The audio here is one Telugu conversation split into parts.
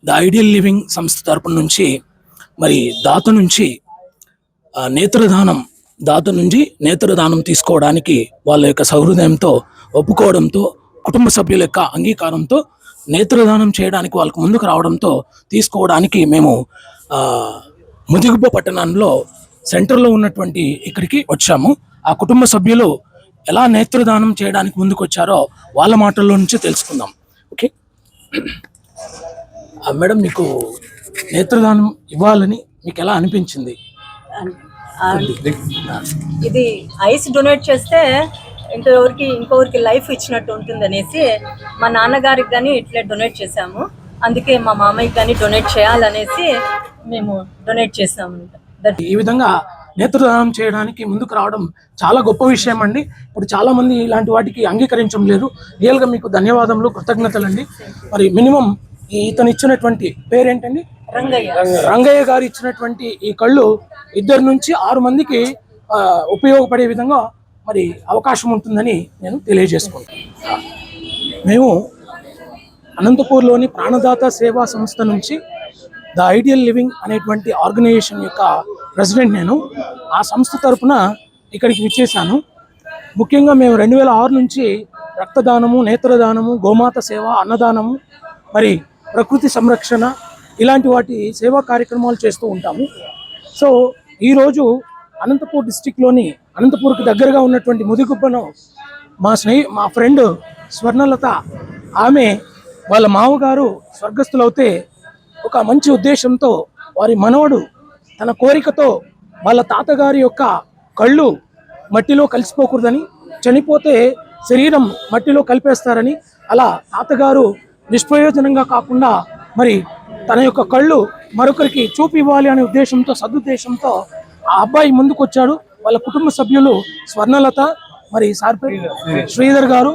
ద ఐడియల్ లివింగ్ సంస్థ తరపు నుంచి మరి దాత నుంచి నేత్రదానం తీసుకోవడానికి వాళ్ళ యొక్క సహృదయంతో ఒప్పుకోవడంతో కుటుంబ సభ్యుల యొక్క అంగీకారంతో నేత్రదానం చేయడానికి వాళ్ళకు ముందుకు రావడంతో తీసుకోవడానికి మేము ముదిగుబ్బ పట్టణంలో సెంటర్లో ఉన్నటువంటి ఇక్కడికి వచ్చాము. ఆ కుటుంబ సభ్యులు ఎలా నేత్రదానం చేయడానికి ముందుకు వచ్చారో వాళ్ళ మాటల్లో నుంచి తెలుసుకుందాం. ఓకే మేడం, మీకు నేత్రదానం ఇవ్వాలని మీకు ఎలా అనిపించింది? ఇది ఐస్ డొనేట్ చేస్తే ఇంకొకరికి లైఫ్ ఇచ్చినట్టు ఉంటుంది అనేసి మా నాన్నగారికి కానీ ఇట్లే డొనేట్ చేశాము. అందుకే మా మామయ్యకి కానీ డొనేట్ చేయాలనేసి మేము డొనేట్ చేసాము. ఈ విధంగా నేత్రదానం చేయడానికి ముందుకు రావడం చాలా గొప్ప విషయం అండి. ఇప్పుడు చాలా మంది ఇలాంటి వాటికి అంగీకరించడం లేదు. రియల్గా మీకు ధన్యవాదములు, కృతజ్ఞతలు అండి. మరి మినిమం ఇతను ఇచ్చినటువంటి పేరేంటండి? రంగయ్య గారు ఇచ్చినటువంటి ఈ కళ్ళు 2 నుంచి 6 మందికి ఉపయోగపడే విధంగా మరి అవకాశం ఉంటుందని నేను తెలియజేసుకుంటాను. మేము అనంతపూర్లోని ప్రాణదాత సేవా సంస్థ నుంచి ద ఐడియల్ లివింగ్ అనేటువంటి ఆర్గనైజేషన్ యొక్క ప్రెసిడెంట్ నేను. ఆ సంస్థ తరఫున ఇక్కడికి విచ్చేశాను. ముఖ్యంగా మేము 2006 నుంచి రక్తదానము, నేత్రదానము, గోమాత సేవ, అన్నదానము, మరి ప్రకృతి సంరక్షణ ఇలాంటి వాటి సేవా కార్యక్రమాలు చేస్తూ ఉంటాము. సో ఈరోజు అనంతపూర్ డిస్టిక్లోని అనంతపూర్కి దగ్గరగా ఉన్నటువంటి ముదిగుబ్బను మా ఫ్రెండ్ స్వర్ణలత, ఆమె వాళ్ళ మామగారు స్వర్గస్థులవుతే ఒక మంచి ఉద్దేశంతో వారి మనవడు తన కోరికతో వాళ్ళ తాతగారి యొక్క కళ్ళు మట్టిలో కలిసిపోకూడదని, చనిపోతే శరీరం మట్టిలో కలిపేస్తారని, అలా తాతగారు నిష్ప్రయోజనంగా కాకుండా మరి తన యొక్క కళ్ళు మరొకరికి చూపివ్వాలి అనే ఉద్దేశంతో, సదుద్దేశంతో ఆ అబ్బాయి ముందుకు వచ్చాడు. వాళ్ళ కుటుంబ సభ్యులు స్వర్ణలత, మరి శ్రీధర్ గారు,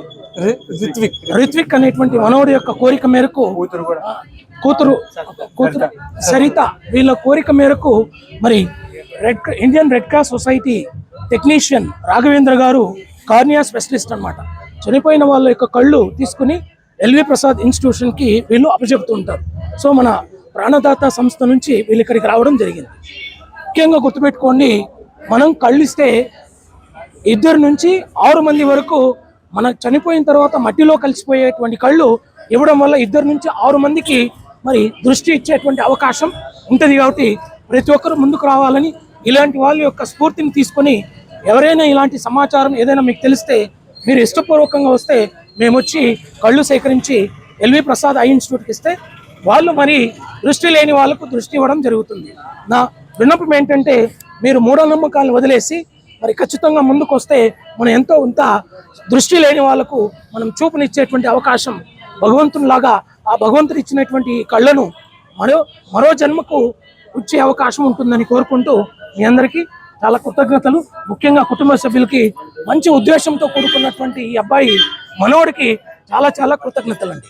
రిత్విక్ అనేటువంటి మనవడి యొక్క కోరిక మేరకు, కూతురు సరిత, వీళ్ళ కోరిక మేరకు మరి Indian red cross society technician Raghavendra గారు కార్నియా స్పెషలిస్ట్ అన్నమాట. చనిపోయిన వాళ్ళ యొక్క కళ్ళు తీసుకుని ఎల్వి ప్రసాద్ ఇన్స్టిట్యూషన్కి వీళ్ళు అప్పచెప్తూ ఉంటారు. సో మన ప్రాణదాత సంస్థ నుంచి వీళ్ళు ఇక్కడికి రావడం జరిగింది. ముఖ్యంగా గుర్తుపెట్టుకోండి, మనం కళ్ళు ఇస్తే 2 నుంచి 6 మంది వరకు మన చనిపోయిన తర్వాత మట్టిలో కలిసిపోయేటువంటి కళ్ళు ఇవ్వడం వల్ల 2 నుంచి 6 మందికి మరి దృష్టి ఇచ్చేటువంటి అవకాశం ఉంటుంది. కాబట్టి ప్రతి ఒక్కరు ముందుకు రావాలని, ఇలాంటి వాళ్ళ యొక్క స్ఫూర్తిని తీసుకొని ఎవరైనా ఇలాంటి సమాచారం ఏదైనా మీకు తెలిస్తే మీరు ఇష్టపూర్వకంగా వస్తే మేము వచ్చి కళ్ళు సేకరించి ఎల్వి ప్రసాద్ ఐ ఇన్స్టిట్యూట్కి ఇస్తే వాళ్ళు మరి దృష్టి లేని వాళ్ళకు దృష్టి ఇవ్వడం జరుగుతుంది. నా విన్నపం ఏంటంటే, మీరు మూఢనమ్మకాలను వదిలేసి మరి ఖచ్చితంగా ముందుకు వస్తే మనం ఎంతో ఇంత దృష్టి లేని వాళ్ళకు మనం చూపునిచ్చేటువంటి అవకాశం భగవంతునిలాగా ఆ భగవంతుడు ఇచ్చినటువంటి కళ్ళను మరో జన్మకు వచ్చే అవకాశం ఉంటుందని కోరుకుంటూ మీ అందరికీ చాలా కృతజ్ఞతలు. ముఖ్యంగా కుటుంబ సభ్యులకి మంచి ఉద్దేశంతో కూడుకున్నటువంటి ఈ అబ్బాయి మనవడికి చాలా చాలా కృతజ్ఞతలు అండి.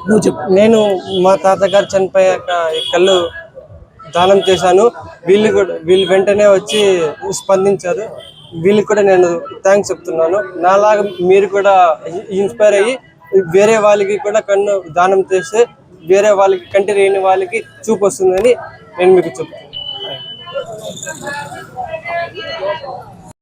నువ్వు చెప్పు. నేను మా తాతగారు చనిపోయాక ఈ కళ్ళు దానం చేశాను. వీళ్ళు వెంటనే వచ్చి స్పందించారు. వీళ్ళకి కూడా నేను థ్యాంక్స్ చెప్తున్నాను. నాలాగా మీరు కూడా ఇన్స్పైర్ అయ్యి వేరే వాళ్ళకి కూడా కన్ను దానం చేస్తే వేరే వాళ్ళకి, కంటి లేని వాళ్ళకి చూపు వస్తుందని నేను మీకు చెప్తాను.